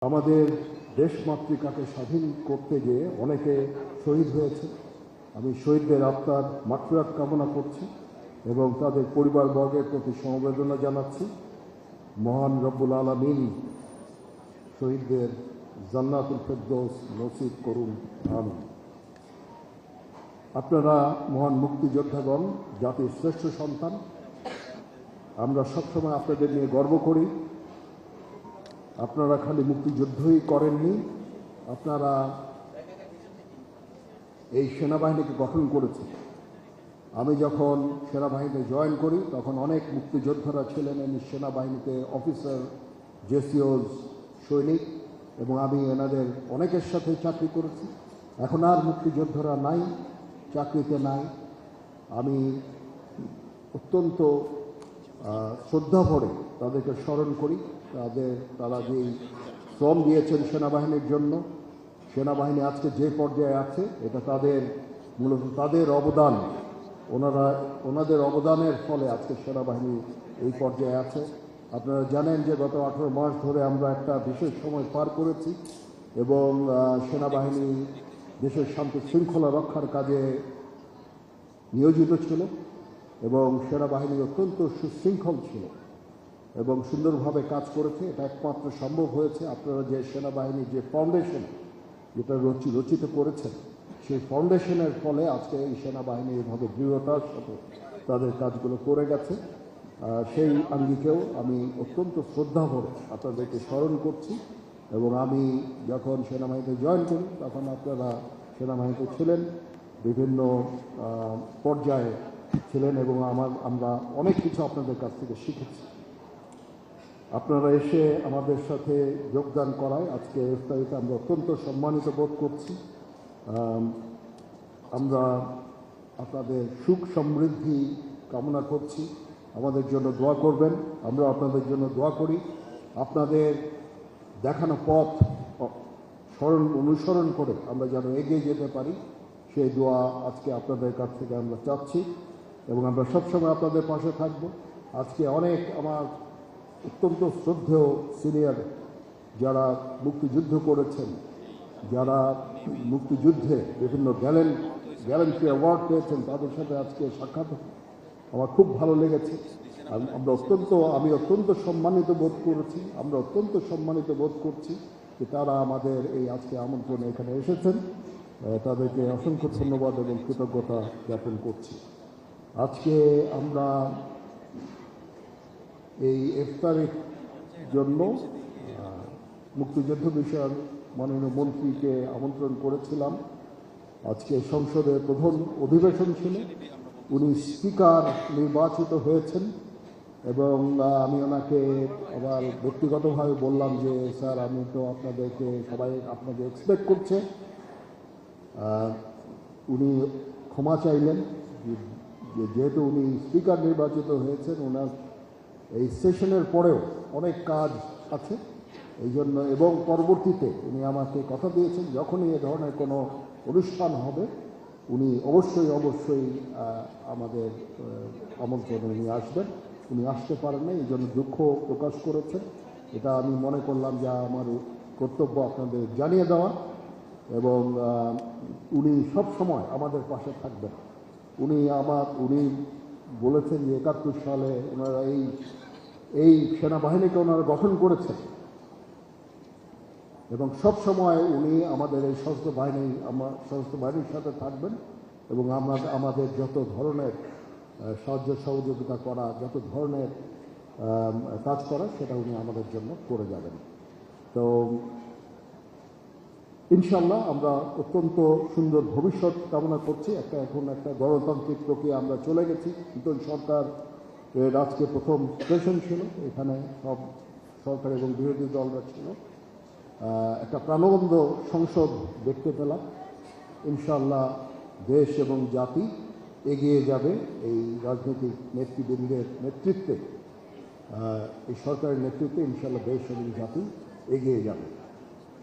আমাদের দেশ মাতৃকাকে স্বাধীন করতে গিয়ে অনেকে শহীদ হয়েছে। আমি শহীদদের আত্মার মাগফিরাত কামনা করছি এবং তাদের পরিবারবর্গের প্রতি সমবেদনা জানাচ্ছি। মহান রব্বুল আলামিন শহীদদের জান্নাতুল ফেরদৌস নসিব করুন, আমিন। আপনারা মহান মুক্তিযোদ্ধাগণ, জাতির শ্রেষ্ঠ সন্তান। আমরা সবসময় আপনাদের নিয়ে গর্ব করি। আপনারা খালি মুক্তিযুদ্ধই করেননি, আপনারা এই সেনাবাহিনীকে গঠন করেছেন। আমি যখন সেনাবাহিনীতে জয়েন করি তখন অনেক মুক্তিযোদ্ধারা ছিলেন এই সেনাবাহিনীতে, অফিসার, জেসিওস, সৈনিক, এবং আমি এনাদের অনেকের সাথে চাকরি করেছি। এখন আর মুক্তিযোদ্ধারা নাই, চাকরিতে নাই। আমি অত্যন্ত শ্রদ্ধা ভরে তাদেরকে স্মরণ করি। তারা যেই শ্রম দিয়েছেন সেনাবাহিনীর জন্য, সেনাবাহিনী আজকে যে পর্যায়ে আছে এটা মূলত তাদের অবদান। ওনাদের অবদানের ফলে আজকে সেনাবাহিনী এই পর্যায়ে আছে। আপনারা জানেন যে গত 18 মাস ধরে আমরা একটা বিশেষ সময় পার করেছি এবং সেনাবাহিনী দেশের শান্তি শৃঙ্খলা রক্ষার কাজে নিয়োজিত ছিল এবং সেনাবাহিনী অত্যন্ত সুশৃঙ্খল ছিল এবং সুন্দরভাবে কাজ করেছে। এটা একমাত্র সম্ভব হয়েছে আপনারা যে সেনাবাহিনীর যে ফাউন্ডেশন যেটা রচিত করেছেন, সেই ফাউন্ডেশনের ফলে আজকে এই সেনাবাহিনী এভাবে দৃঢ়তার সাথে তাদের কাজগুলো করে গেছে। সেই আঙ্গিকেও আমি অত্যন্ত শ্রদ্ধা ভরে আপনাদেরকে স্মরণ করছি। এবং আমি যখন সেনাবাহিনীতে জয়েন করি তখন আপনারা সেনাবাহিনীতে ছিলেন, বিভিন্ন পর্যায়ে ছিলেন এবং আমরা অনেক কিছু আপনাদের কাছ থেকে শিখেছি। আপনারা এসে আমাদের সাথে যোগদান করায় আজকে ইফতারিতে আমরা অত্যন্ত সম্মানিত বোধ করছি। আমরা আপনাদের সুখ সমৃদ্ধি কামনা করছি। আমাদের জন্য দোয়া করবেন, আমরা আপনাদের জন্য দোয়া করি। আপনাদের দেখানো পথ অনুসরণ করে আমরা যেন এগিয়ে যেতে পারি, সেই দোয়া আজকে আপনাদের কাছ থেকে আমরা চাচ্ছি এবং আমরা সবসময় আপনাদের পাশে থাকব। আজকে অনেক আমার অত্যন্ত শ্রদ্ধেয় সিনিয়র যারা মুক্তিযুদ্ধ করেছেন, যারা মুক্তিযুদ্ধে বিভিন্ন গ্যালেন্ট্রি অ্যাওয়ার্ড পেয়েছেন, তাদের সাথে আজকে সাক্ষাৎ আমার খুব ভালো লেগেছে। আমি অত্যন্ত সম্মানিত বোধ করেছি, আমরা অত্যন্ত সম্মানিত বোধ করছি যে তারা আমাদের এই আজকে আমন্ত্রণে এখানে এসেছেন। তাদেরকে অসংখ্য ধন্যবাদ এবং কৃতজ্ঞতা জ্ঞাপন করছি। আজকে আমরা এই ইফতারের জন্য মুক্তিযুদ্ধ বিষয়ক মাননীয় মন্ত্রীকে আমন্ত্রণ করেছিলাম। আজকে সংসদের প্রথম অধিবেশন ছিল, উনি স্পিকার নির্বাচিত হয়েছেন এবং আমি ওনাকে আবার ব্যক্তিগতভাবে বললাম যে স্যার, আমি তো সবাই আপনাদের এক্সপেক্ট করছে। উনি ক্ষমা চাইলেন যেহেতু উনি স্পিকার নির্বাচিত হয়েছেন, ওনার এই সেশনের পরেও অনেক কাজ আছে এই জন্য, এবং পরবর্তীতে উনি আমাকে কথা দিয়েছেন যখনই এ ধরনের কোনো অনুষ্ঠান হবে উনি অবশ্যই আমাদের আমন্ত্রণে উনি আসবেন। উনি আসতে পারেন না, এই জন্য দুঃখ প্রকাশ করেছেন। এটা আমি মনে করলাম যে আমার কর্তব্য আপনাদের জানিয়ে দেওয়া, এবং উনি সব সময় আমাদের পাশে থাকবেন। উনি বলেছেন যে 71 সালে ওনারা এই সেনাবাহিনীকে ওনারা গঠন করেছেন এবং সব সময় উনি আমাদের এই সশস্ত্র বাহিনীর সাথে থাকবেন এবং আমাদের যত ধরনের সাহায্য সহযোগিতা করা, যত ধরনের কাজ করা, সেটা উনি আমাদের জন্য করে যাবেন। তো ইনশাল্লাহ আমরা অত্যন্ত সুন্দর ভবিষ্যৎ কামনা করছি। এখন একটা গণতান্ত্রিক প্রক্রিয়া আমরা চলে গেছি। নতুন সরকার আজকে প্রথম সেশন ছিল, এখানে সব সরকার এবং বিরোধী দলরা ছিল। একটা প্রাণবন্ত সংসদ দেখতে পেলাম। ইনশাল্লাহ দেশ এবং জাতি এগিয়ে যাবে এই রাজনৈতিক নেতৃবৃন্দের নেতৃত্বে, এই সরকারের নেতৃত্বে ইনশাল্লাহ দেশ এবং জাতি এগিয়ে যাবে।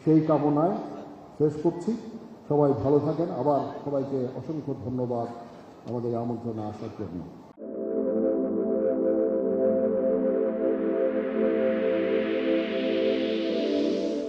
সেই কামনায় শেষ করছি। সবাই ভালো থাকেন। আবার সবাইকে অসংখ্য ধন্যবাদ আমাদের আমন্ত্রণে আসার জন্য।